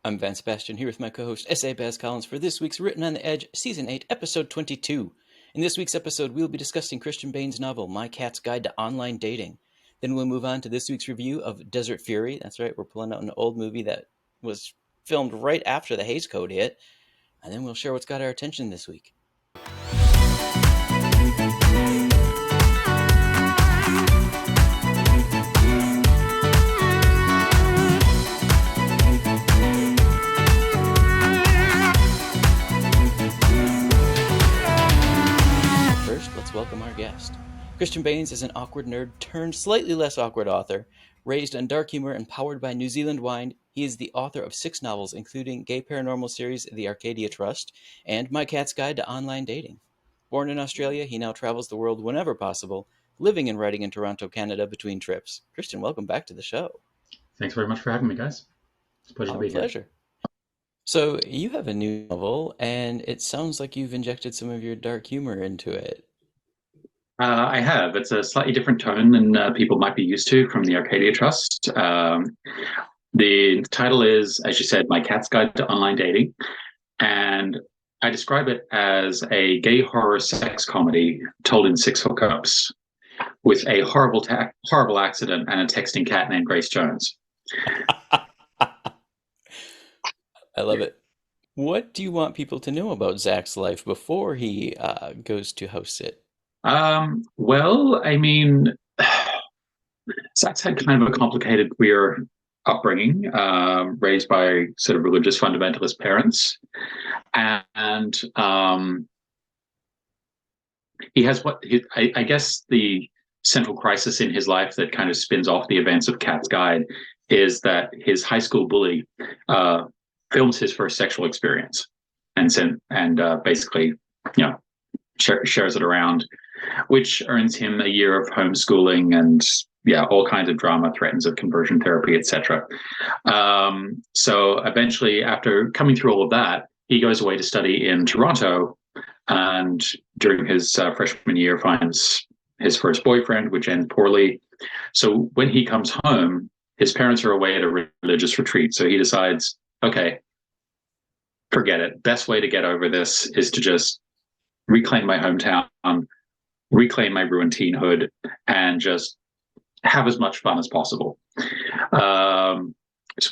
I'm Vance Sebastian here with my co-host S.A. Baz Collins for this week's Written on the Edge, Season 8, Episode 22. In this week's episode, we'll be discussing Christain Baines' novel, My Cat's Guide to Online Dating. Then we'll move on to this week's review of Desert Fury. That's right, we're pulling out an old movie that was filmed right after the Hays Code hit. And then we'll share what's got our attention this week. Welcome our guest. Christain Baines is an awkward nerd turned slightly less awkward author. Raised on dark humor and powered by New Zealand wine, he is the author of 6 novels, including gay paranormal series The Arcadia Trust and My Cat's Guide to Online Dating. Born in Australia, he now travels the world whenever possible, living and writing in Toronto, Canada between trips. Christain, welcome back to the show. Thanks very much for having me, guys. It's a pleasure to be Pleasure. So you have a new novel, and it sounds like you've injected some of your dark humor into it. I have. It's a slightly different tone than people might be used to from the Arcadia Trust. The title is, as you said, My Cat's Guide to Online Dating. And I describe it as a gay horror sex comedy told in 6 hookups with a horrible accident and a texting cat named Grace Jones. I love it. What do you want people to know about Zach's life before he goes to host it? Well, I mean, Zach's had kind of a complicated queer upbringing, raised by sort of religious fundamentalist parents. And he has I guess the central crisis in his life that kind of spins off the events of Cat's Guide is that his high school bully films his first sexual experience and basically, shares it around, which earns him a year of homeschooling and all kinds of drama, threats of conversion therapy, etc. So eventually, after coming through all of that, he goes away to study in Toronto, and during his freshman year finds his first boyfriend, which ends poorly. So when he comes home, his parents are away at a religious retreat. So he decides, okay, forget it. Best way to get over this is to just reclaim my hometown, reclaim my ruined teenhood, and just have as much fun as possible.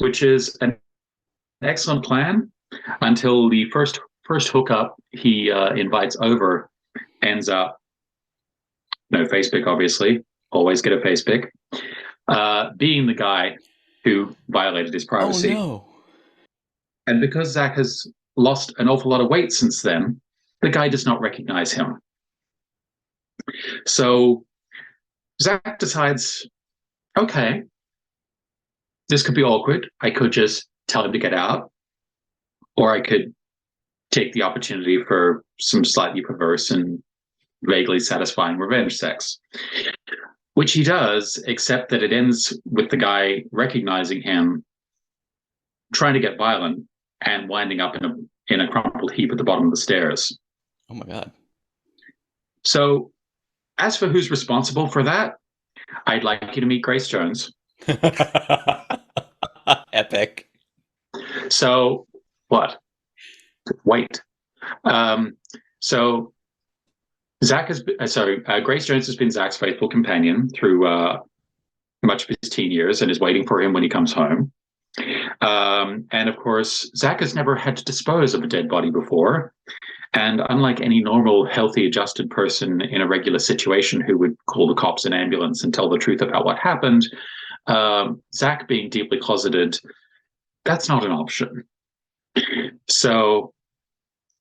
Which is an excellent plan until the first hookup he invites over ends up, no Facebook, obviously, always get a Facebook, being the guy who violated his privacy. Oh, no. And because Zach has lost an awful lot of weight since then, the guy does not recognize him. So Zach decides, okay, this could be awkward. I could just tell him to get out, or I could take the opportunity for some slightly perverse and vaguely satisfying revenge sex, which he does, except that it ends with the guy recognizing him, trying to get violent, and winding up in a crumpled heap at the bottom of the stairs. Oh my God. So as for who's responsible for that, I'd like you to meet Grace Jones. Epic. So what? Wait. So Grace Jones has been Zach's faithful companion through much of his teen years and is waiting for him when he comes home. And of course, Zach has never had to dispose of a dead body before. And unlike any normal, healthy, adjusted person in a regular situation who would call the cops and ambulance and tell the truth about what happened, Zach being deeply closeted, that's not an option. So,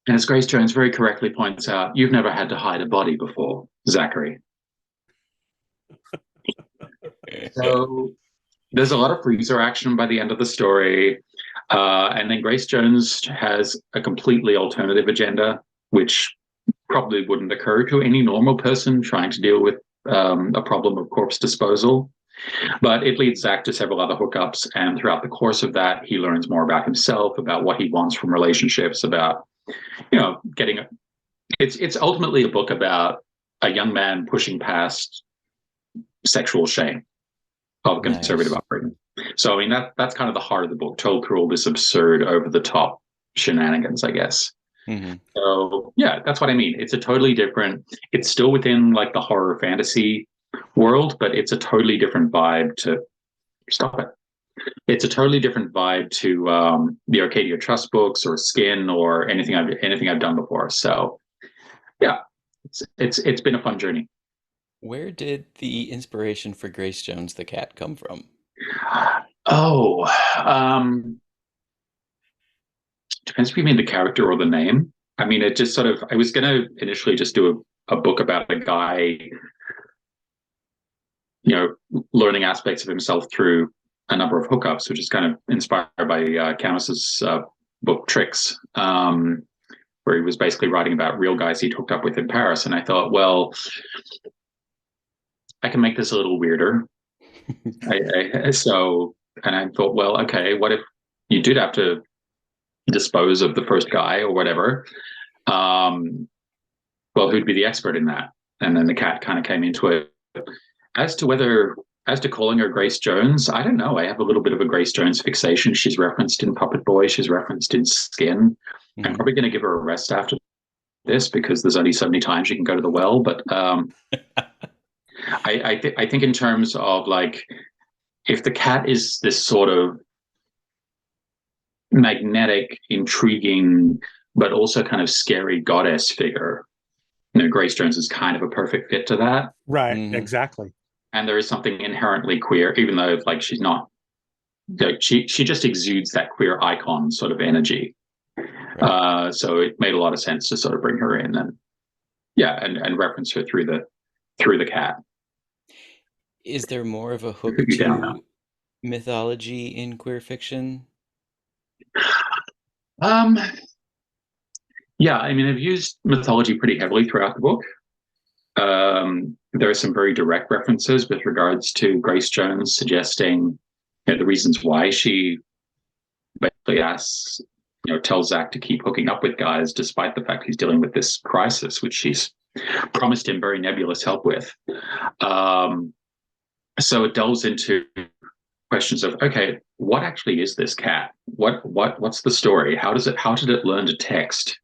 as Grace Jones very correctly points out, you've never had to hide a body before, Zachary. So there's a lot of freezer action by the end of the story. And then Grace Jones has a completely alternative agenda, which probably wouldn't occur to any normal person trying to deal with a problem of corpse disposal. But it leads Zach to several other hookups. And throughout the course of that, he learns more about himself, about what he wants from relationships, about, it's ultimately a book about a young man pushing past sexual shame of conservative upbringing. So I mean that's kind of the heart of the book, told through all this absurd, over the top shenanigans, I guess. Hmm. So yeah, that's what I mean. It's a totally different. It's still within like the horror fantasy world, but it's a totally different vibe to stop it. It's a totally different vibe to the Arcadia Trust books or Skin or anything I've done before. So yeah, it's been a fun journey. Where did the inspiration for Grace Jones the cat come from? Oh, um, depends if you mean the character or the name. I mean, it just sort of. I was gonna initially just do a book about a guy, learning aspects of himself through a number of hookups, which is kind of inspired by Camus's book Tricks, where he was basically writing about real guys he'd hooked up with in Paris. And I thought, well, I can make this a little weirder. And I thought, well, okay, what if you did have to dispose of the first guy or whatever? Um, well, who'd be the expert in that? And then the cat kind of came into it. As to whether, as to calling her Grace Jones, I don't know. I have a little bit of a Grace Jones fixation. She's referenced in Puppet Boy. She's referenced in Skin. I'm Hmm. probably going to give her a rest after this because there's only so many times you can go to the well. But I think in terms of like, if the cat is this sort of magnetic, intriguing, but also kind of scary goddess figure, Grace Jones is kind of a perfect fit to that. Right, Hmm. exactly. And there is something inherently queer, even though like she's not. Like, she just exudes that queer icon sort of energy. Right. So it made a lot of sense to sort of bring her in and yeah, and reference her through the cat. Is there more of a Put hook you down now. to mythology in queer fiction? Um, yeah, I mean, I've used mythology pretty heavily throughout the book. There are some very direct references with regards to Grace Jones, suggesting the reasons why she basically asks, tells Zach to keep hooking up with guys despite the fact he's dealing with this crisis, which she's promised him very nebulous help with. Um, so it delves into questions of, okay, what actually is this cat? What's the story? How did it learn to text?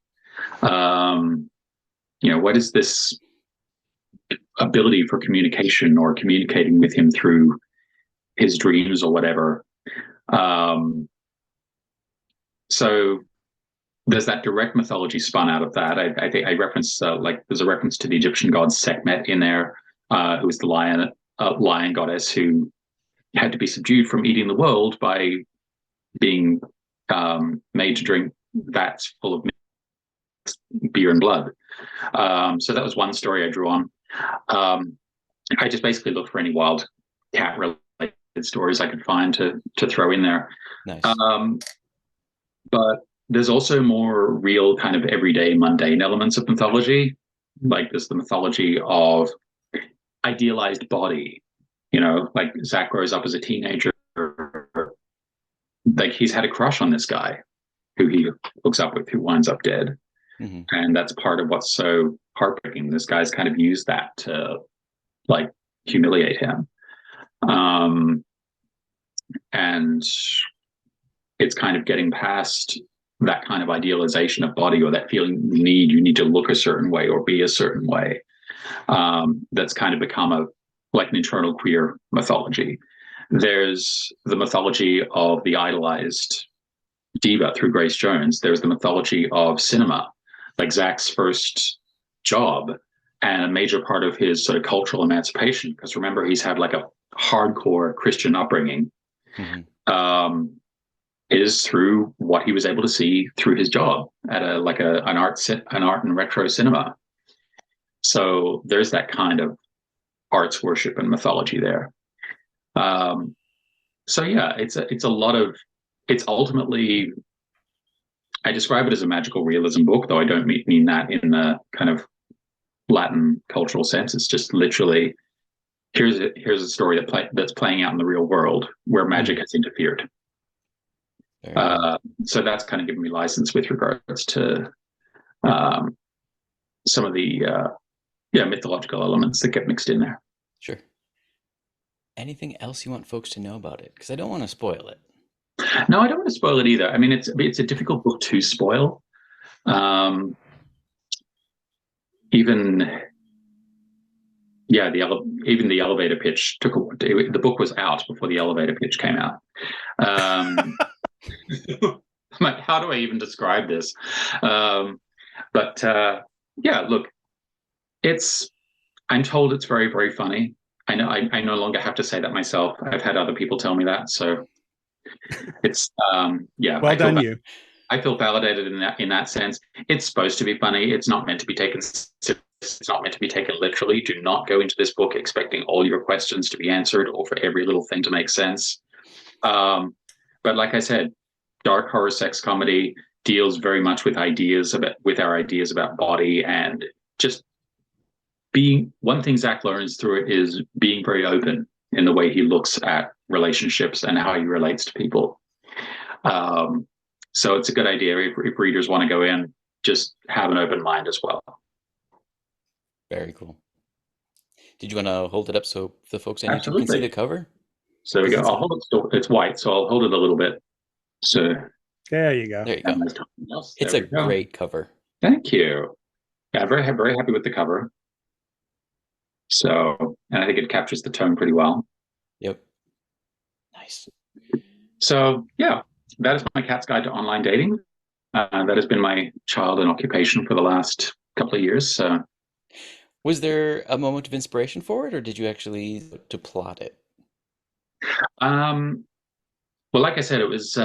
What is this ability for communication or communicating with him through his dreams or whatever? So there's that direct mythology spun out of that. I think I reference like there's a reference to the Egyptian god Sekhmet in there, who was the lion goddess who had to be subdued from eating the world by being made to drink vats full of beer and blood. So that was one story I drew on. Um, I just basically looked for any wild cat related stories I could find to throw in there. Nice. But there's also more real kind of everyday mundane elements of mythology. Like there's the mythology of idealized body. Like Zach grows up as a teenager, like he's had a crush on this guy who he hooks up with, who winds up dead. Hmm. And that's part of what's so heartbreaking. This guy's kind of used that to like humiliate him. And it's kind of getting past that kind of idealization of body or that feeling you need to look a certain way or be a certain way. That's kind of become like an internal queer mythology. There's the mythology of the idolized diva through Grace Jones. There's the mythology of cinema, like Zach's first job and a major part of his sort of cultural emancipation. Because remember, he's had like a hardcore Christian upbringing. Hmm. Is through what he was able to see through his job at an art and retro cinema. So there's that kind of arts worship and mythology there. So yeah, it's a lot of it's ultimately I describe it as a magical realism book, though I don't mean that in the kind of Latin cultural sense. It's just literally here's a story that's playing out in the real world where magic Hmm. has interfered. Very cool. So that's kind of given me license with regards to um, some of the mythological elements that get mixed in there. Sure. anything else you want folks to know about it? Because I don't want to spoil it. No, I don't want to spoil it either. I mean, it's a difficult book to spoil. Even even the elevator pitch the book was out before the elevator pitch came out. I'm like, how do I even describe this? But look, I'm told it's very, very funny. I know I no longer have to say that myself. I've had other people tell me that, so it's well done, you. I feel validated in that sense. It's supposed to be funny. It's not meant to be taken. It's not meant to be taken literally. Do not go into this book expecting all your questions to be answered or for every little thing to make sense. But like I said, dark horror sex comedy deals very much with our ideas about body, and just being. One thing Zach learns through it is being very open in the way he looks at relationships and how he relates to people. So it's a good idea if readers want to go in, just have an open mind as well. Very cool. Did you want to hold it up so the folks on Absolutely. YouTube can see the cover? So we go. I'll hold it. It's white, so I'll hold it a little bit. So there you go. There you go. It's a great cover. Thank you. Yeah, very happy with the cover. So, and I think it captures the tone pretty well. Yep. Nice. So yeah, that is my cat's guide to online dating. That has been my child and occupation for the last couple of years. Was there a moment of inspiration for it, or did you actually to plot it? Well, like I said, it was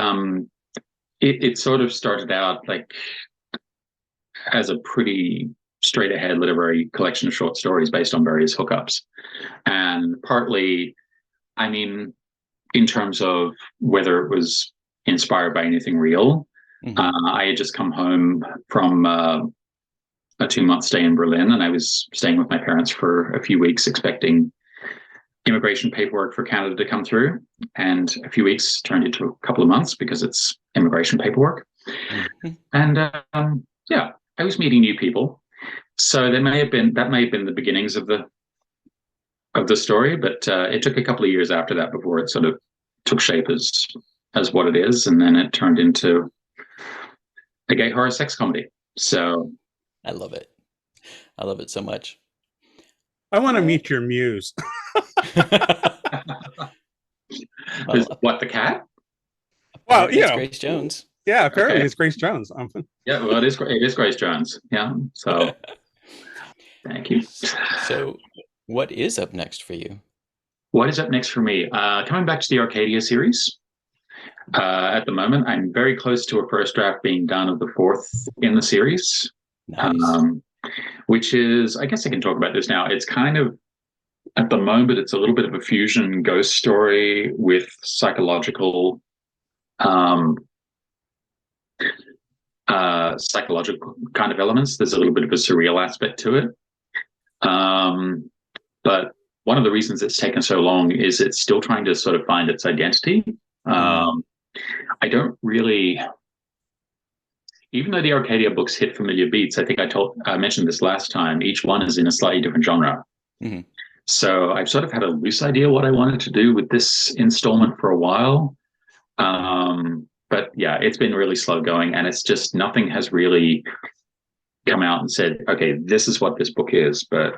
it sort of started out like as a pretty straight ahead literary collection of short stories based on various hookups, and partly, I mean, in terms of whether it was inspired by anything real. I had just come home from a 2-month stay in Berlin, and I was staying with my parents for a few weeks, expecting immigration paperwork for Canada to come through. And a few weeks turned into a couple of months because it's immigration paperwork. And I was meeting new people. So that may have been the beginnings of the story, but it took a couple of years after that before it sort of took shape as what it is, and then it turned into a gay horror sex comedy. So I love it. I love it so much. I want to meet your muse. What, the cat? Well, it's Grace Jones. Yeah, apparently it's Grace Jones. Yeah, well, it is Grace Jones. Yeah, so thank you. So what is up next for you? What is up next for me? Coming back to the Arcadia series. At the moment, I'm very close to a first draft being done of the 4th in the series. Nice. Which is, I guess I can talk about this now. It's kind of, at the moment, it's a little bit of a fusion ghost story with psychological kind of elements. There's a little bit of a surreal aspect to it. But one of the reasons it's taken so long is it's still trying to sort of find its identity. I don't really, even though the Arcadia books hit familiar beats, I think I mentioned this last time, each one is in a slightly different genre. So I've sort of had a loose idea what I wanted to do with this installment for a while. But yeah, it's been really slow going, and it's just nothing has really come out and said, okay, this is what this book is. But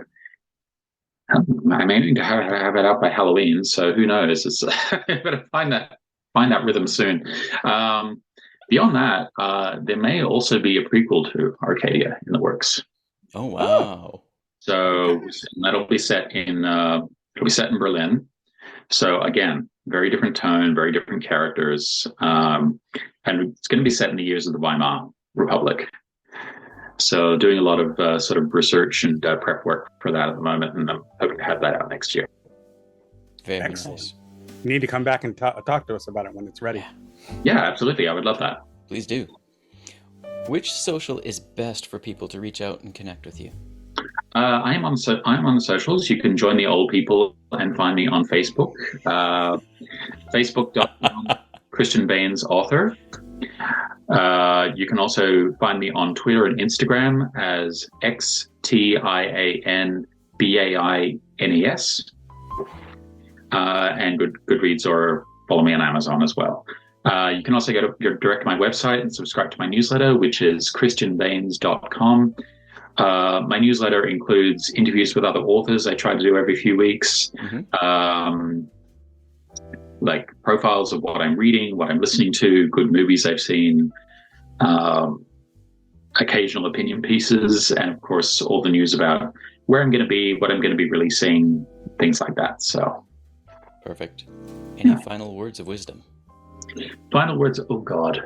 I'm aiming to have it out by Halloween, so who knows? It's I better find that rhythm soon. Beyond that, there may also be a prequel to Arcadia in the works. Oh wow! So that'll be set in Berlin. So again, very different tone, very different characters, and it's going to be set in the years of the Weimar Republic. So doing a lot of sort of research and prep work for that at the moment, and I'm hoping to have that out next year. Very excellent. Nice. You need to come back and talk to us about it when it's ready. Yeah, absolutely. I would love that. Please do. Which social is best for people to reach out and connect with you? I'm on the socials. You can join the old people and find me on Facebook. Facebook.com Christain Baines author. You can also find me on Twitter and Instagram as XTIANBAINES. and Goodreads, or follow me on Amazon as well. You can also go direct to my website and subscribe to my newsletter, which is christianbaines.com. My newsletter includes interviews with other authors I try to do every few weeks, like profiles of what I'm reading, what I'm listening to, good movies I've seen, occasional opinion pieces, and of course all the news about where I'm going to be, what I'm going to be releasing, things like that. So perfect. Any final words of wisdom? Final words. Oh God,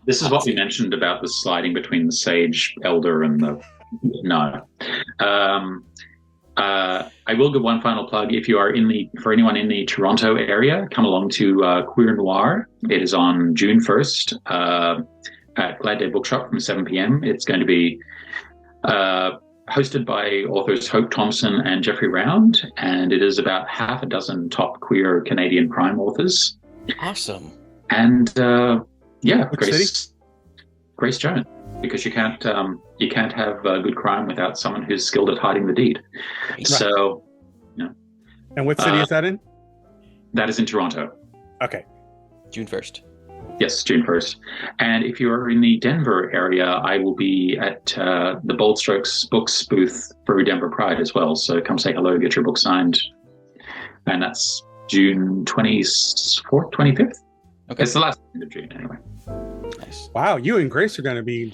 this is what we mentioned about the sliding between the sage elder and the I will give one final plug. If you are for anyone in the Toronto area, come along to Queer Noir. It is on June 1st at Glad Day Bookshop from 7 p.m. It's going to be hosted by authors Hope Thompson and Jeffrey Round, and it is about half a dozen top queer Canadian crime authors. Awesome. And Grace Jones, because you can't have good crime without someone who's skilled at hiding the deed. Right. So, And what city is that in? That is in Toronto. Okay. June 1st. Yes, June 1st. And if you're in the Denver area, I will be at the Bold Strokes Books booth for Denver Pride as well. So come say hello, get your book signed. And that's June 24th, 25th. Okay. It's the last week of June anyway. Nice. Wow, you and Grace are going to be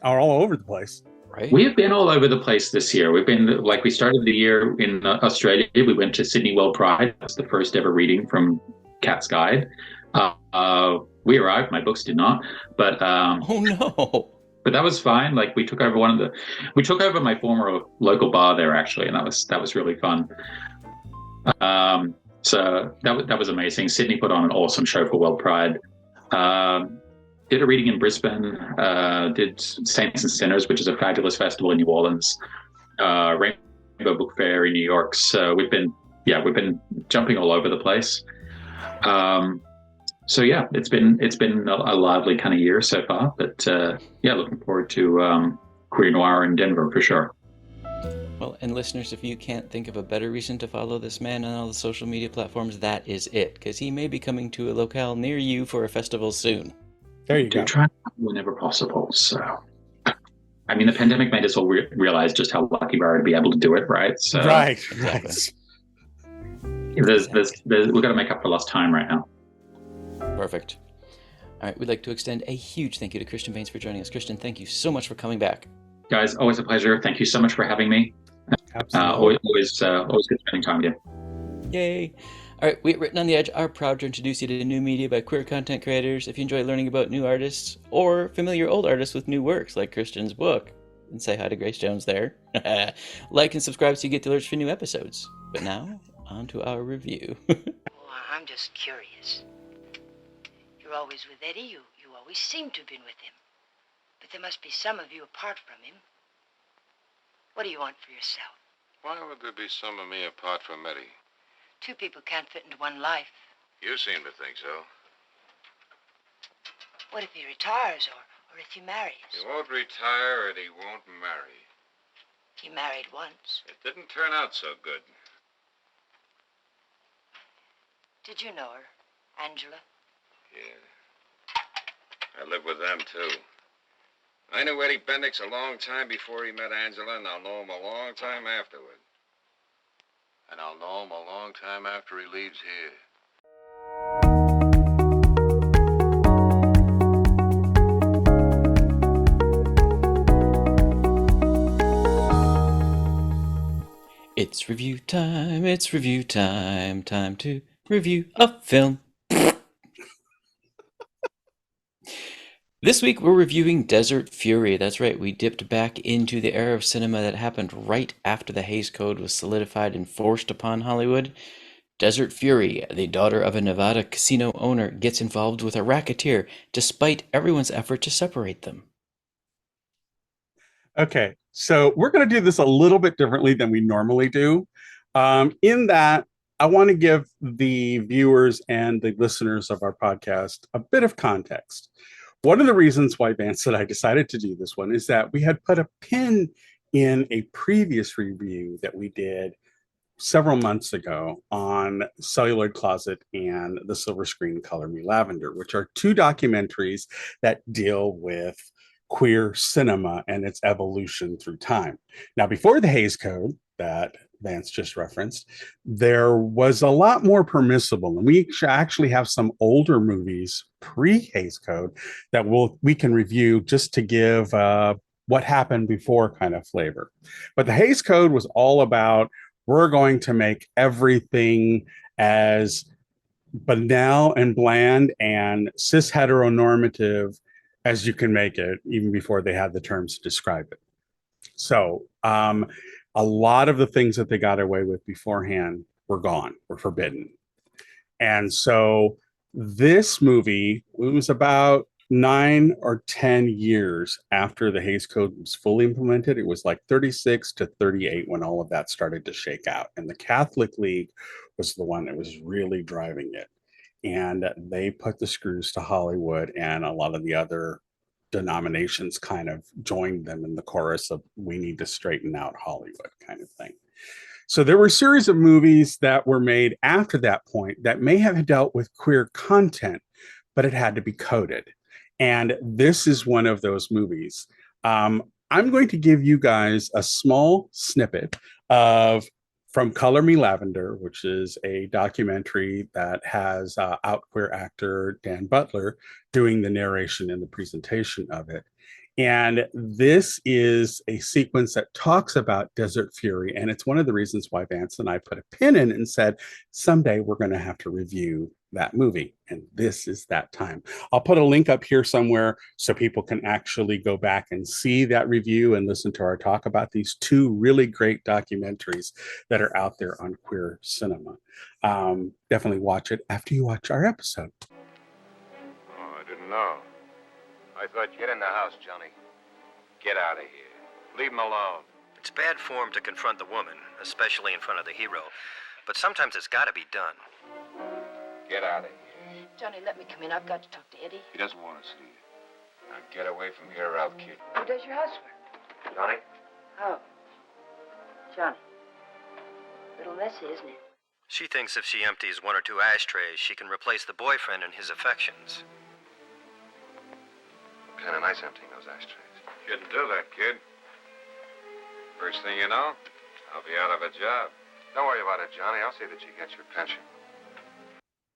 all over the place. Right. We have been all over the place this year. We've been, we started the year in Australia. We went to Sydney World Pride. That's the first ever reading from Cat's Guide. We arrived. My books did not. But oh no! But that was fine. Like we took over my former local bar there actually, and that was really fun. So that was amazing. Sydney put on an awesome show for World Pride. Did a reading in Brisbane. Did Saints and Sinners, which is a fabulous festival in New Orleans. Rainbow Book Fair in New York. So we've been jumping all over the place. So yeah, it's been a lively kind of year so far. But looking forward to Queer Noir in Denver for sure. Well, and listeners, if you can't think of a better reason to follow this man on all the social media platforms, that is it, because he may be coming to a locale near you for a festival soon. There you go. Try whenever possible. So, I mean, the pandemic made us all realize just how lucky we are to be able to do it, right? So, right. We've got to make up for lost time right now. Perfect. All right, we'd like to extend a huge thank you to Christain Baines for joining us. Christain, thank you so much for coming back. Guys, always a pleasure. Thank you so much for having me. Absolutely. Always good spending time with you. Yay. All right, we at Written on the Edge are proud to introduce you to new media by queer content creators. If you enjoy learning about new artists or familiar old artists with new works like Christian's book, and say hi to Grace Jones there. Like and subscribe so you get alerts for new episodes. But now, on to our review. I'm just curious. You're always with Eddie. You always seem to have been with him. But there must be some of you apart from him. What do you want for yourself? Why would there be some of me apart from Eddie? Two people can't fit into one life. You seem to think so. What if he retires or if he marries? He won't retire and he won't marry. He married once. It didn't turn out so good. Did you know her, Angela? Yeah. I lived with them, too. I knew Eddie Bendix a long time before he met Angela, and I'll know him a long time afterward. And I'll know him a long time after he leaves here. It's review time, time to review a film. This week we're reviewing Desert Fury. That's right, we dipped back into the era of cinema that happened right after the Hays Code was solidified and forced upon Hollywood. Desert Fury, the daughter of a Nevada casino owner, gets involved with a racketeer despite everyone's effort to separate them. Okay, so we're going to do this a little bit differently than we normally do. In that, I want to give the viewers and the listeners of our podcast a bit of context. One of the reasons why Vance and I decided to do this one is that we had put a pin in a previous review that we did several months ago on Celluloid Closet and The Silver Screen Color Me Lavender, which are two documentaries that deal with queer cinema and its evolution through time. Now, before the Hays Code that Vance just referenced, there was a lot more permissible, and we actually have some older movies pre-Hays Code that we can review just to give what happened before kind of flavor. But the Hays Code was all about, we're going to make everything as banal and bland and cis heteronormative as you can make it, even before they had the terms to describe it. So a lot of the things that they got away with beforehand were gone, were forbidden. And so this movie, it was about 9 or 10 years after the Hays Code was fully implemented. It was like 36 to 38 when all of that started to shake out. And the Catholic League was the one that was really driving it. And they put the screws to Hollywood, and a lot of the other denominations kind of joined them in the chorus of, we need to straighten out Hollywood kind of thing. So there were a series of movies that were made after that point that may have dealt with queer content, but it had to be coded. And this is one of those movies. I'm going to give you guys a small snippet of From Color Me Lavender, which is a documentary that has out queer actor Dan Butler doing the narration and the presentation of it. And this is a sequence that talks about Desert Fury. And it's one of the reasons why Vance and I put a pin in it and said, someday we're going to have to review that movie. And this is that time. I'll put a link up here somewhere so people can actually go back and see that review and listen to our talk about these two really great documentaries that are out there on queer cinema. Definitely watch it after you watch our episode. Oh, I didn't know. I thought you... Get in the house, Johnny. Get out of here. Leave him alone. It's bad form to confront the woman, especially in front of the hero. But sometimes it's got to be done. Get out of here. Johnny, let me come in. I've got to talk to Eddie. He doesn't want to see you. Now get away from here or I'll kill you. Who does your housework? Johnny? Oh. Johnny. A little messy, isn't it? She thinks if she empties 1 or 2 ashtrays, she can replace the boyfriend and his affections. Kind of nice emptying those ashtrays. Shouldn't do that, kid. First thing you know, I'll be out of a job. Don't worry about it, Johnny. I'll see that you get your pension.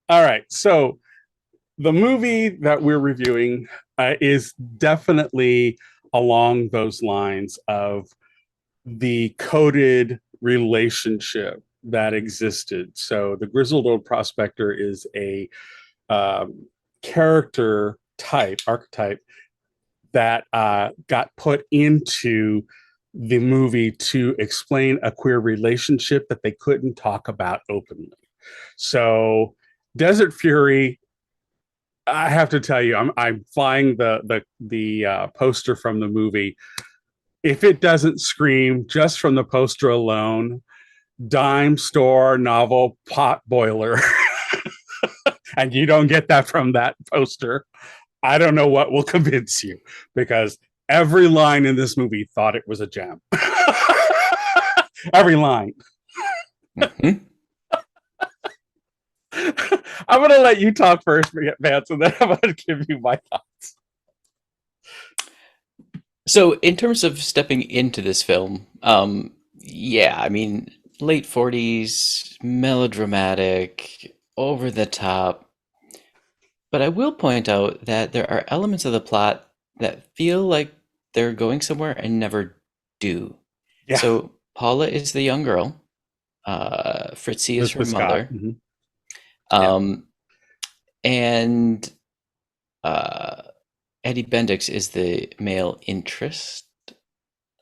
All right. So the movie that we're reviewing is definitely along those lines of the coded relationship that existed. So the Grizzled Old Prospector is a character archetype that got put into the movie to explain a queer relationship that they couldn't talk about openly. So Desert Fury, I have to tell you, I'm flying the poster from the movie. If it doesn't scream just from the poster alone, dime store novel pot boiler, and you don't get that from that poster, I don't know what will convince you, because every line in this movie thought it was a gem. Every line. Mm-hmm. I'm going to let you talk first, Vance, and then I'm going to give you my thoughts. So in terms of stepping into this film, yeah, I mean, late 40s, melodramatic, over the top. But I will point out that there are elements of the plot that feel like they're going somewhere and never do. Yeah. So Paula is the young girl. Fritzy is her mother. Mm-hmm. And Eddie Bendix is the male interest.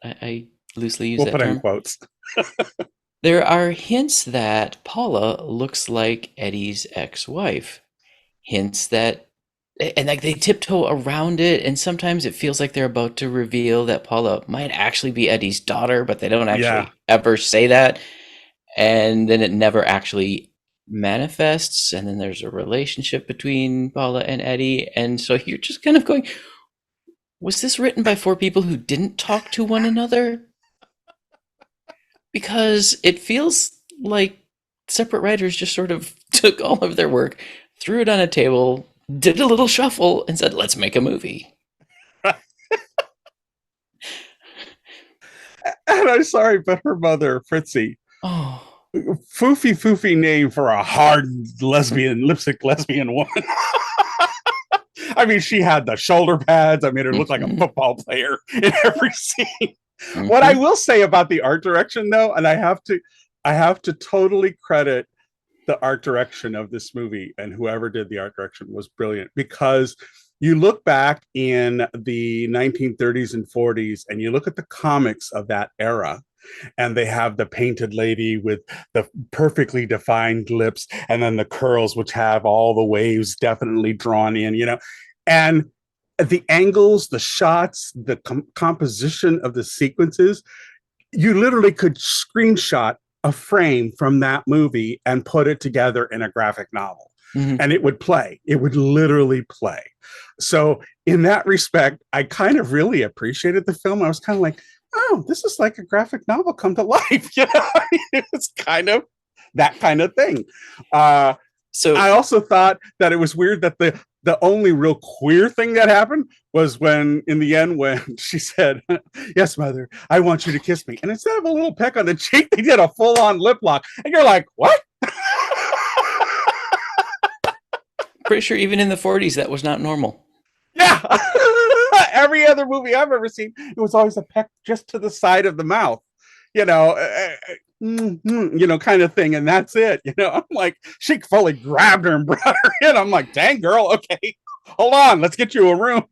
I loosely use that term. We'll put in quotes. There are hints that Paula looks like Eddie's ex-wife. Hints that, and like they tiptoe around it, and sometimes it feels like they're about to reveal that Paula might actually be Eddie's daughter, but they don't actually ever say that. And then it never actually manifests, and then there's a relationship between Paula and Eddie, and so you're just kind of going, was this written by 4 people who didn't talk to one another? Because it feels like separate writers just sort of took all of their work, threw it on a table, did a little shuffle, and said, let's make a movie. And I'm sorry, but her mother, Fritzy, Oh. foofy name for a hard lipstick lesbian woman. I mean, she had the shoulder pads. I made her look like a football player in every scene. What I will say about the art direction, though, and I have to totally credit the art direction of this movie, and whoever did the art direction was brilliant, because you look back in the 1930s and 40s and you look at the comics of that era, and they have the painted lady with the perfectly defined lips and then the curls, which have all the waves definitely drawn in, and the angles, the shots, the composition of the sequences, you literally could screenshot a frame from that movie and put it together in a graphic novel. And it would play. It would literally play. So in that respect, I kind of really appreciated the film. I was kind of like, oh, this is like a graphic novel come to life. It's kind of that kind of thing. So I also thought that it was weird that the only real queer thing that happened was when, in the end, when she said, yes, mother, I want you to kiss me. And instead of a little peck on the cheek, they did a full-on lip lock. And you're like, what? Pretty sure even in the 40s, that was not normal. Yeah. Every other movie I've ever seen, it was always a peck just to the side of the mouth, kind of thing. And that's it. I'm like, she fully grabbed her and brought her in. I'm like, dang, girl. Okay, hold on. Let's get you a room.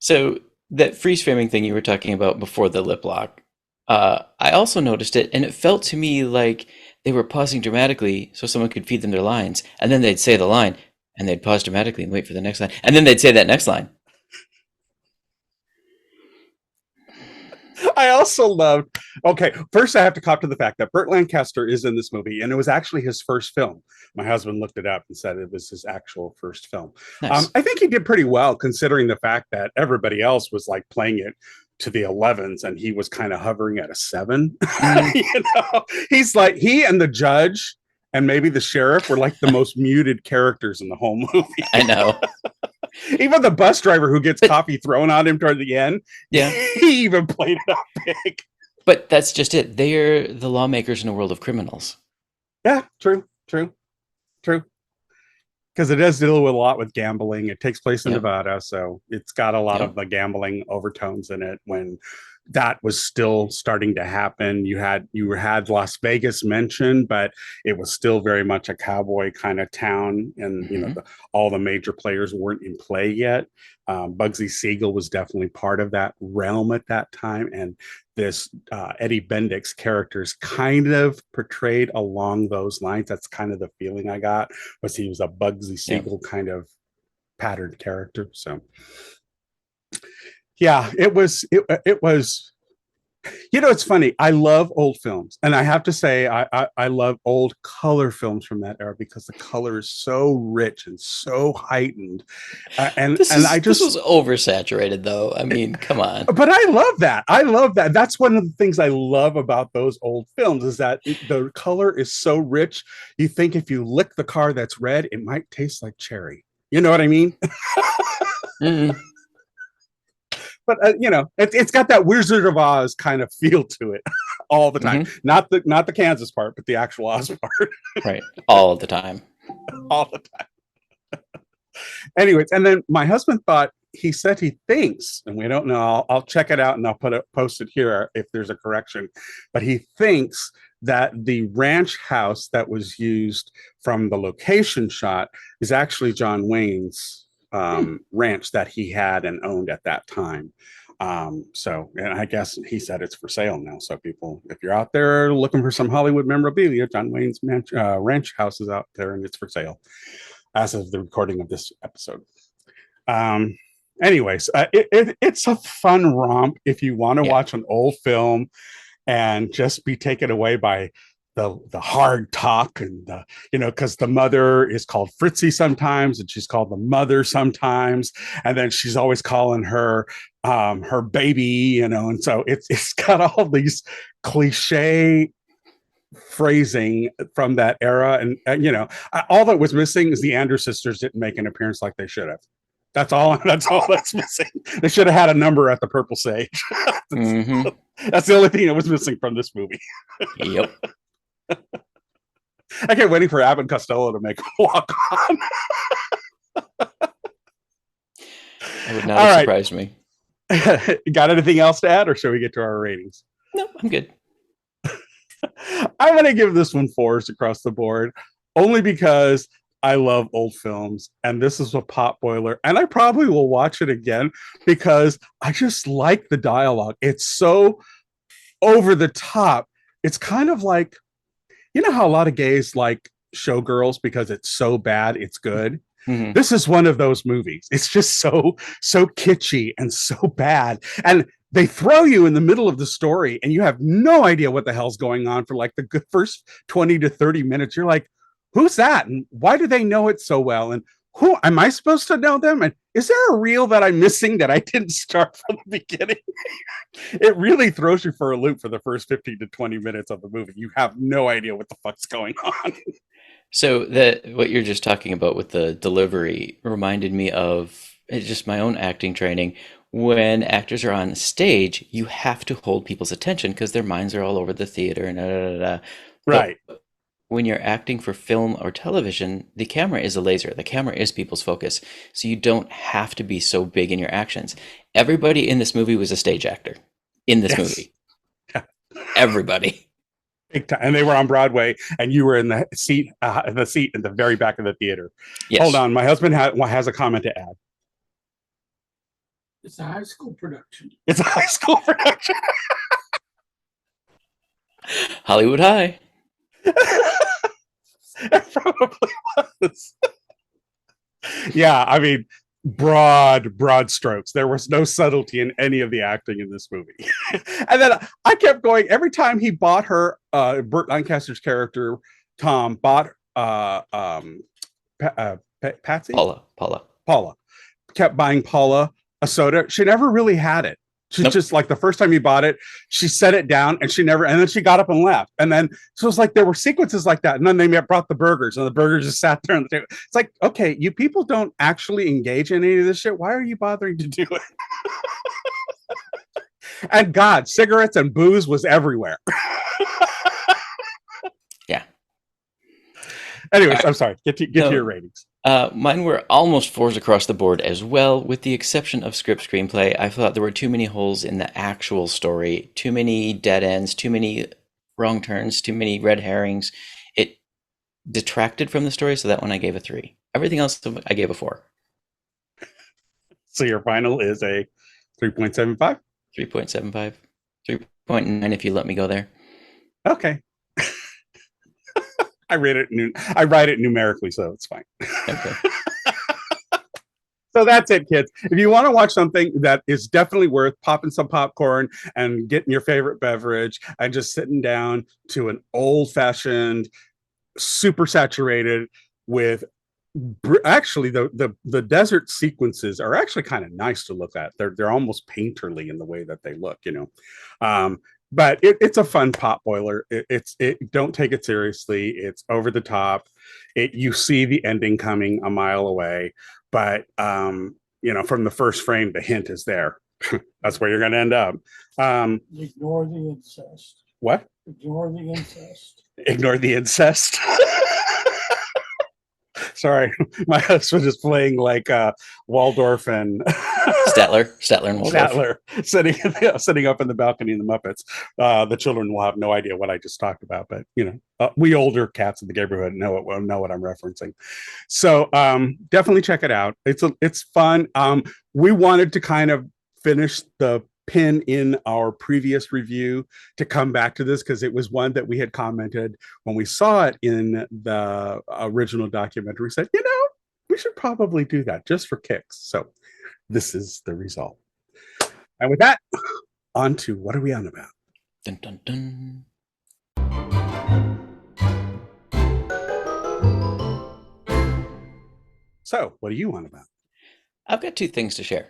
So that freeze framing thing you were talking about before the lip lock, I also noticed it, and it felt to me like they were pausing dramatically so someone could feed them their lines, and then they'd say the line, and they'd pause dramatically and wait for the next line, and then they'd say that next line. I also loved, first I have to cop to the fact that Burt Lancaster is in this movie, and it was actually his first film. My husband looked it up and said it was his actual first film. Nice. I think he did pretty well, considering the fact that everybody else was like playing it to the 11s, and he was kind of hovering at a 7. He's like, he and the judge and maybe the sheriff were like the most muted characters in the whole movie. I know. Even the bus driver who gets coffee thrown on him toward the end, he even played it up big. But that's just it. They're the lawmakers in a world of criminals. Yeah, true. Because it does deal with a lot with gambling. It takes place in Nevada, so it's got a lot of the gambling overtones in it. When that was still starting to happen, you had Las Vegas mentioned, but it was still very much a cowboy kind of town, and all the major players weren't in play yet. Bugsy Siegel was definitely part of that realm at that time, and this Eddie Bendick's characters kind of portrayed along those lines. That's kind of the feeling I got, was he was a Bugsy Siegel kind of patterned character. So yeah, it was, it's funny. I love old films, and I have to say, I love old color films from that era, because the color is so rich and so heightened. This was oversaturated, though. I mean, come on. But I love that. That's one of the things I love about those old films, is that the color is so rich. You think if you lick the car that's red, it might taste like cherry. You know what I mean? But it's got that Wizard of Oz kind of feel to it all the time. Not the Kansas part, but the actual Oz part. Right, all the time. All the time. Anyways, and then my husband he said he thinks, and we don't know. I'll check it out, and I'll post it here if there's a correction. But he thinks that the ranch house that was used from the location shot is actually John Wayne's ranch that he had and owned at that time. And I guess he said it's for sale now. So people, if you're out there looking for some Hollywood memorabilia, John Wayne's ranch house is out there, and it's for sale as of the recording of this episode. Anyways, it's a fun romp if you want to watch an old film and just be taken away by the hard talk, and because the mother is called Fritzy sometimes, and she's called the mother sometimes, and then she's always calling her her baby, and so it's got all these cliche phrasing from that era, and all that was missing is the Andrews sisters didn't make an appearance like they should have. That's all. That's all that's missing. They should have had a number at the Purple Sage. That's the only thing that was missing from this movie. Yep. I kept waiting for Abbott and Costello to make a walk on. That would not have surprised me. Got anything else to add, or shall we get to our ratings? No, I'm good. I'm going to give this one 4s across the board, only because I love old films, and this is a pot boiler, and I probably will watch it again because I just like the dialogue. It's so over the top. It's kind of like, how a lot of gays like Showgirls because it's so bad it's good. Mm-hmm. This is one of those movies. It's just so kitschy and so bad, and they throw you in the middle of the story and you have no idea what the hell's going on for like the first 20 to 30 minutes. You're like, who's that? And why do they know it so well? And who am I supposed to know them? And is there a reel that I'm missing that I didn't start from the beginning? It really throws you for a loop for the first 15 to 20 minutes of the movie. You have no idea what the fuck's going on. So what you're just talking about with the delivery reminded me of just my own acting training. When actors are on stage, you have to hold people's attention because their minds are all over the theater and Right. But when you're acting for film or television, the camera is a laser. The camera is people's focus. So you don't have to be so big in your actions. Everybody in this movie was a stage actor in this movie. Everybody. Big time. And they were on Broadway, and you were in the seat in the very back of the theater. Yes. Hold on. My husband has a comment to add. It's a high school production. It's a high school production. Hollywood High. It probably was. Yeah, I mean, broad strokes. There was no subtlety in any of the acting in this movie. And then I kept going every time he bought her. Burt Lancaster's character Tom bought Patsy. Paula kept buying Paula a soda. She never really had it. She's just like the first time you bought it, she set it down and then she got up and left. And then so it's like there were sequences like that. And then they brought the burgers and the burgers just sat there on the table. It's like, okay, you people don't actually engage in any of this shit. Why are you bothering to do it? And God, cigarettes and booze was everywhere. Yeah. Anyways, I'm sorry. Get to your ratings. Mine were almost 4s across the board as well, with the exception of script screenplay. I thought there were too many holes in the actual story, too many dead ends, too many wrong turns, too many red herrings. It detracted from the story, so that one I gave a 3. Everything else I gave a 4. So your final is a 3.75? 3.75. 3.9 if you let me go there. Okay. I write it numerically, so it's fine. Okay. So that's it, kids. If you want to watch something that is definitely worth popping some popcorn and getting your favorite beverage and just sitting down to an old-fashioned, super saturated with actually the desert sequences are actually kind of nice to look at. They're almost painterly in the way that they look, But it's a fun pot boiler. It don't take it seriously. It's over the top. You see the ending coming a mile away, but from the first frame, the hint is there. That's where you're going to end up. Ignore the incest. What? Ignore the incest. Ignore the incest. Sorry, my husband is playing like Waldorf and Statler and Waldorf. Statler sitting up in the balcony in the Muppets. The children will have no idea what I just talked about, but we older cats in the neighborhood know what I'm referencing. So definitely check it out. It's fun. We wanted to kind of finish the pin in our previous review to come back to this because it was one that we had commented when we saw it in the original documentary. We said, we should probably do that just for kicks. So this is the result. And with that, on to what are we on about? Dun, dun, dun. So, what do you want about? I've got two things to share.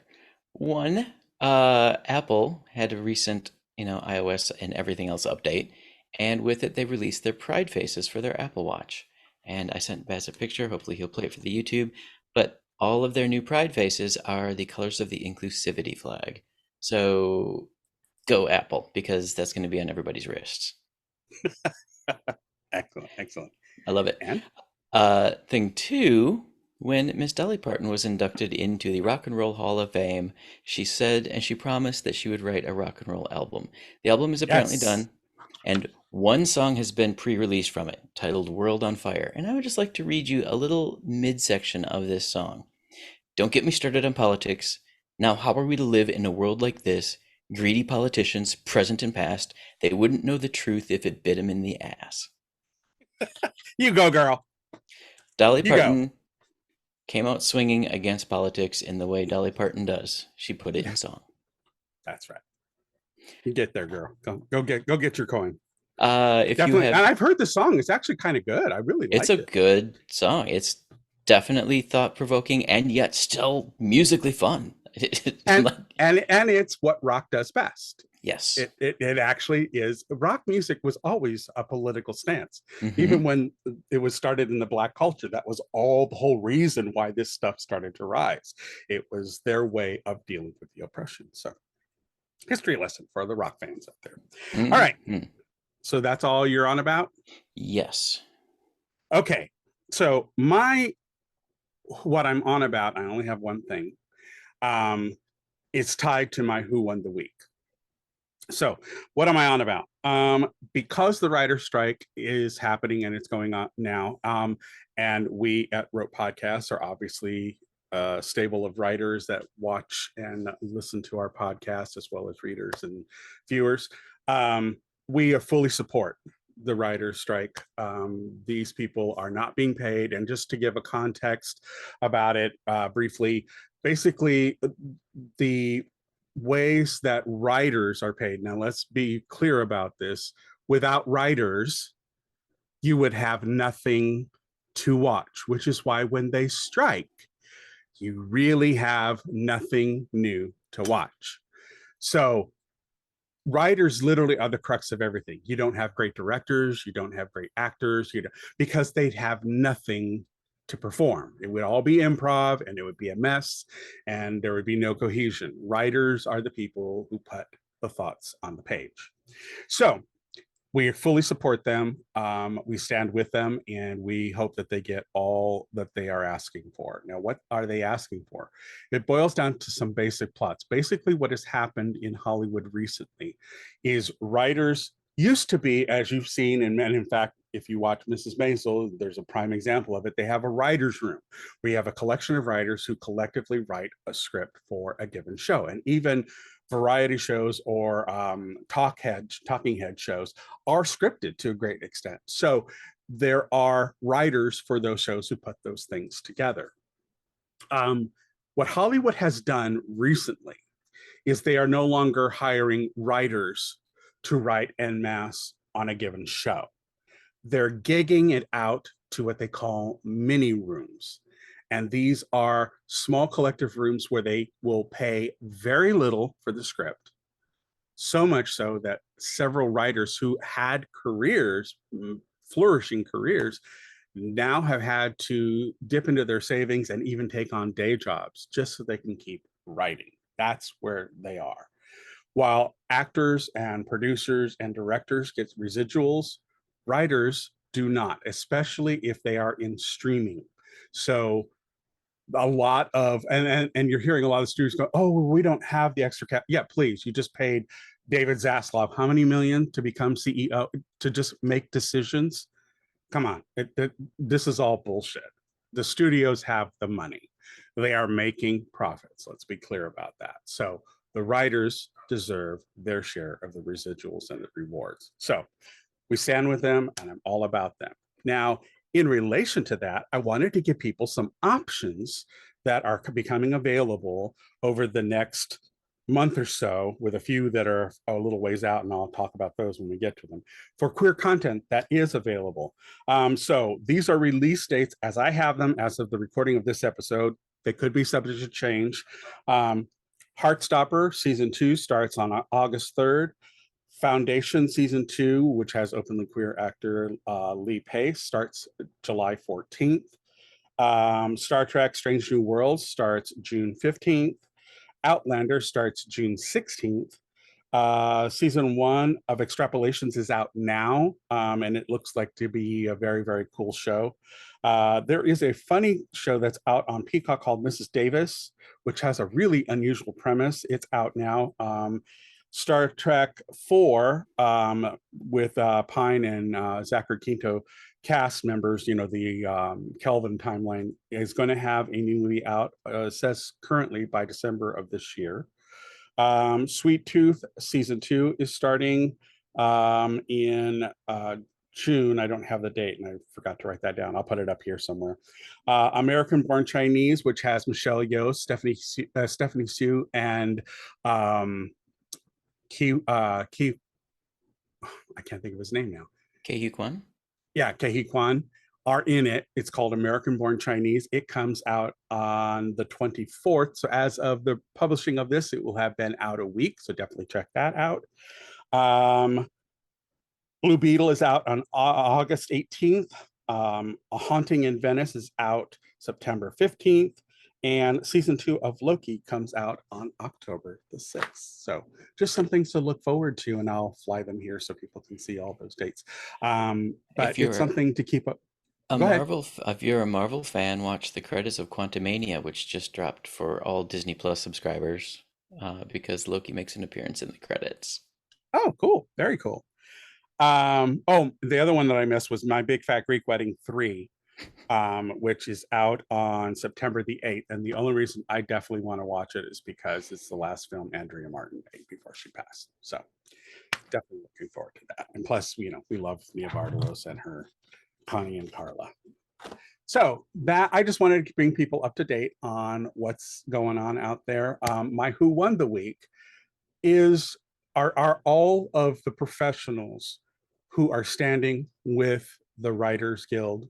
One, Apple had a recent, iOS and everything else update, and with it, they released their Pride faces for their Apple Watch. And I sent Baz a picture. Hopefully, he'll play it for the YouTube. But all of their new Pride faces are the colors of the inclusivity flag. So go Apple, because that's going to be on everybody's wrists. Excellent, excellent. I love it. And Thing two, when Miss Dolly Parton was inducted into the Rock and Roll Hall of Fame, she said and she promised that she would write a rock and roll album. The album is apparently done, and one song has been pre-released from it, titled World on Fire. And I would just like to read you a little midsection of this song. Don't get me started on politics. Now, how are we to live in a world like this? Greedy politicians, present and past, they wouldn't know the truth if it bit them in the ass. You go, girl. Dolly Parton came out swinging against politics in the way Dolly Parton does. She put it in song. That's right. You get there, girl. Go get your coin. If Definitely. you have, and I've heard the song. It's actually kind of good. I really like it. It's a good song. It's definitely thought-provoking and yet still musically fun. And it's what rock does best. Yes. It actually is. Rock music was always a political stance. Mm-hmm. Even when it was started in the Black culture, that was the whole reason why this stuff started to rise. It was their way of dealing with the oppression. So, history lesson for the rock fans out there. Mm-hmm. All right. So that's all you're on about? Yes. Okay. So what I'm on about, I only have one thing. It's tied to my Who Won the Week. So what am I on about? Because the writer's strike is happening and it's going on now, and we at Rope Podcasts are obviously a stable of writers that watch and listen to our podcast, as well as readers and viewers. We fully support the writer's strike. These people are not being paid. And just to give a context about it briefly, basically the ways that writers are paid. Now, let's be clear about this. Without writers, you would have nothing to watch, which is why when they strike, you really have nothing new to watch. So writers literally are the crux of everything. You don't have great directors, you don't have great actors, because they'd have nothing to perform. It would all be improv and it would be a mess and there would be no cohesion. Writers are the people who put the thoughts on the page. So we fully support them. We stand with them and we hope that they get all that they are asking for. Now, what are they asking for? It boils down to some basic plots. Basically, what has happened in Hollywood recently is writers used to be, as you've seen, and in fact, if you watch Mrs. Maisel, there's a prime example of it. They have a writer's room. We have a collection of writers who collectively write a script for a given show. And even variety shows or talking head shows are scripted to a great extent. So there are writers for those shows who put those things together. What Hollywood has done recently is they are no longer hiring writers to write en masse on a given show. They're gigging it out to what they call mini rooms. And these are small collective rooms where they will pay very little for the script. So much so that several writers who had careers, flourishing careers, now have had to dip into their savings and even take on day jobs just so they can keep writing. That's where they are. While actors and producers and directors get residuals, writers do not, especially if they are in streaming. So a lot of, and you're hearing a lot of studios go, oh, we don't have the extra cap. Yeah, please. You just paid David Zaslav how many million to become CEO, to just make decisions? Come on. This is all bullshit. The studios have the money. They are making profits. Let's be clear about that. So the writers deserve their share of the residuals and the rewards. So we stand with them and I'm all about them. Now, in relation to that, I wanted to give people some options that are becoming available over the next month or so, with a few that are a little ways out, and I'll talk about those when we get to them, for queer content that is available. So these are release dates as I have them as of the recording of this episode. They could be subject to change. Heartstopper season 2 starts on August 3rd. Foundation season 2, which has openly queer actor Lee Pace, starts July 14th. Star Trek Strange New Worlds starts June 15th. Outlander starts June 16th. Season 1 of Extrapolations is out now, and it looks like to be a very, very cool show. There is a funny show that's out on Peacock called Mrs. Davis, which has a really unusual premise. It's out now. Star Trek 4 with Pine and Zachary Quinto cast members, the Kelvin timeline, is going to have a new movie out, says currently by December of this year. Sweet Tooth season 2 is starting in June. I don't have the date and I forgot to write that down. I'll put it up here somewhere. American Born Chinese, which has Michelle Yeoh, Stephanie Sue, and I can't think of his name now. Ke Kwan? Yeah, Ke Kwan are in it. It's called American Born Chinese. It comes out on the 24th. So as of the publishing of this, it will have been out a week. So definitely check that out. Blue Beetle is out on August 18th. A Haunting in Venice is out September 15th. And season 2 of Loki comes out on October the 6th. So just some things to look forward to, and I'll fly them here so people can see all those dates. But it's something to keep up. If you're a Marvel fan, watch the credits of Quantumania, which just dropped for all Disney Plus subscribers, because Loki makes an appearance in the credits. Oh, cool. Very cool. The other one that I missed was My Big Fat Greek Wedding 3. Which is out on September the 8th. And the only reason I definitely want to watch it is because it's the last film Andrea Martin made before she passed. So definitely looking forward to that. And plus, we love Mia Barbaros and her Connie and Carla. So that I just wanted to bring people up to date on what's going on out there. My Who Won the Week are all of the professionals who are standing with the Writers Guild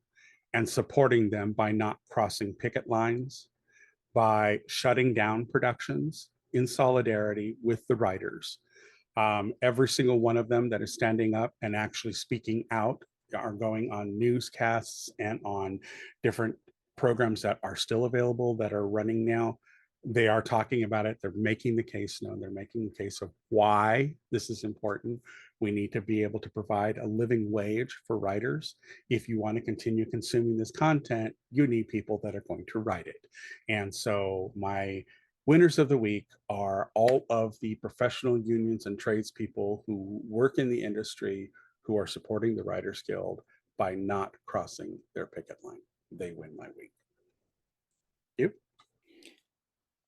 and supporting them by not crossing picket lines, by shutting down productions in solidarity with the writers. Every single one of them that is standing up and actually speaking out are going on newscasts and on different programs that are still available that are running now. They are talking about it. They're making the case known. They're making the case of why this is important. We need to be able to provide a living wage for writers. If you want to continue consuming this content, you need people that are going to write it. And so my winners of the week are all of the professional unions and tradespeople who work in the industry who are supporting the Writers Guild by not crossing their picket line. They win my week. You?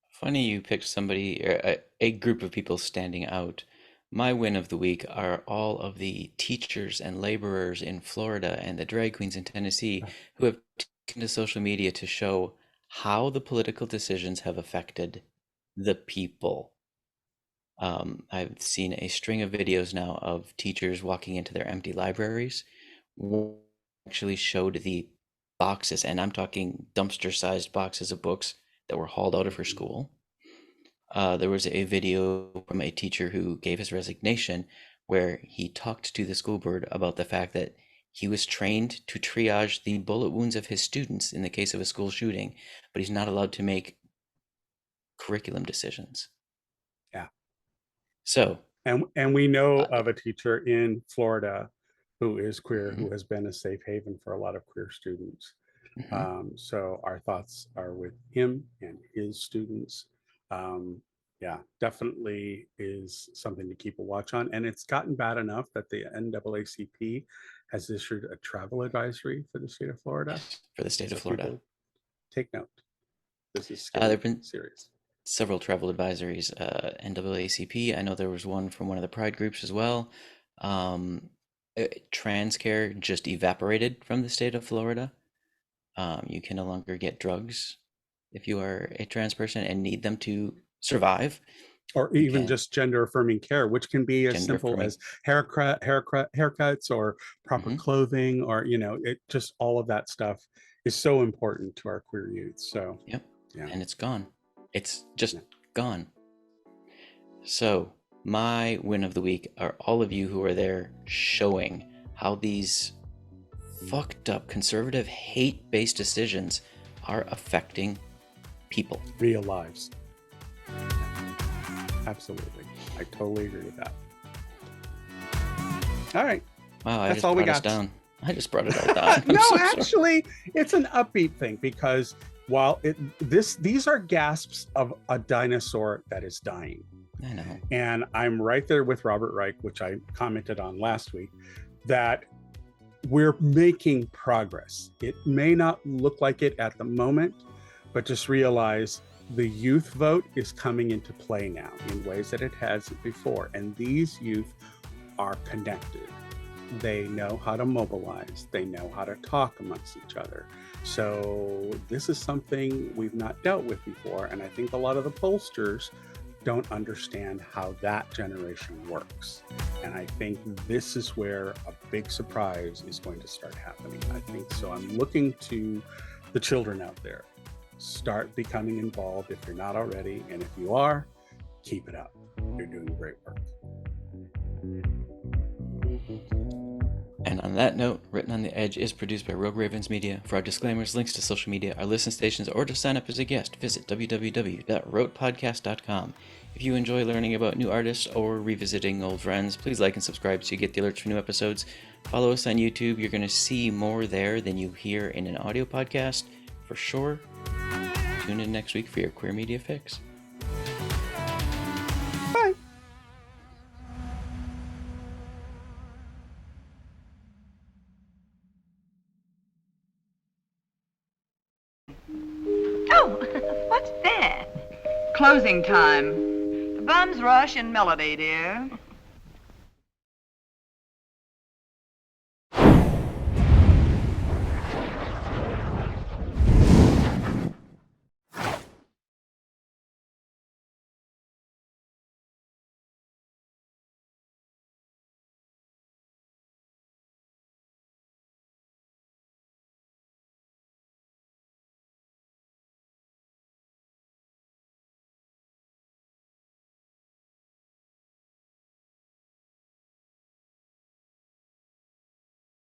Funny you picked somebody, or a group of people standing out. My win of the week are all of the teachers and laborers in Florida and the drag queens in Tennessee who have taken to social media to show how the political decisions have affected the people. I've seen a string of videos now of teachers walking into their empty libraries. One actually showed the boxes, and I'm talking dumpster-sized boxes of books that were hauled out of her school. There was a video from a teacher who gave his resignation where he talked to the school board about the fact that he was trained to triage the bullet wounds of his students in the case of a school shooting, but he's not allowed to make curriculum decisions. Yeah. So, and we know of a teacher in Florida who is queer, who has been a safe haven for a lot of queer students. So our thoughts are with him and his students. Yeah, definitely is something to keep a watch on. And it's gotten bad enough that the NAACP has issued a travel advisory for the state of Florida. For the state of Florida. Take note. This is there have been serious. Several travel advisories, NAACP. I know there was one from one of the pride groups as well. Trans care just evaporated from the state of Florida. You can no longer get drugs if you are a trans person and need them to survive. or even Okay. just gender affirming care, which can be as Gender simple affirming. as haircuts or proper clothing, or it just all of that stuff is so important to our queer youth. So Yep. yeah. And it's gone. It's just gone. So my win of the week are all of you who are there showing how these fucked up conservative hate-based decisions are affecting people. Real lives. Absolutely. I totally agree with that. All right. Wow, I That's just all we brought us got. down. I just brought it all down. I'm No, so sorry. actually, it's an upbeat thing, because while these are gasps of a dinosaur that is dying. I know. And I'm right there with Robert Reich, which I commented on last week, that we're making progress. It may not look like it at the moment, but just realize the youth vote is coming into play now in ways that it hasn't before. And these youth are connected. They know how to mobilize. They know how to talk amongst each other. So this is something we've not dealt with before. And I think a lot of the pollsters don't understand how that generation works. And I think this is where a big surprise is going to start happening. I think so. I'm looking to the children out there. Start becoming involved if you're not already. And if you are, keep it up. You're doing great work. And on that note, Written on the Edge is produced by Rogue Ravens Media. For our disclaimers, links to social media, our listen stations, or to sign up as a guest, visit www.rotepodcast.com. If you enjoy learning about new artists or revisiting old friends, please like and subscribe so you get the alerts for new episodes. Follow us on YouTube. You're going to see more there than you hear in an audio podcast, for sure. Tune in next week for your queer media fix. Bye. Oh, what's that? Closing time. The bums rush in melody, dear.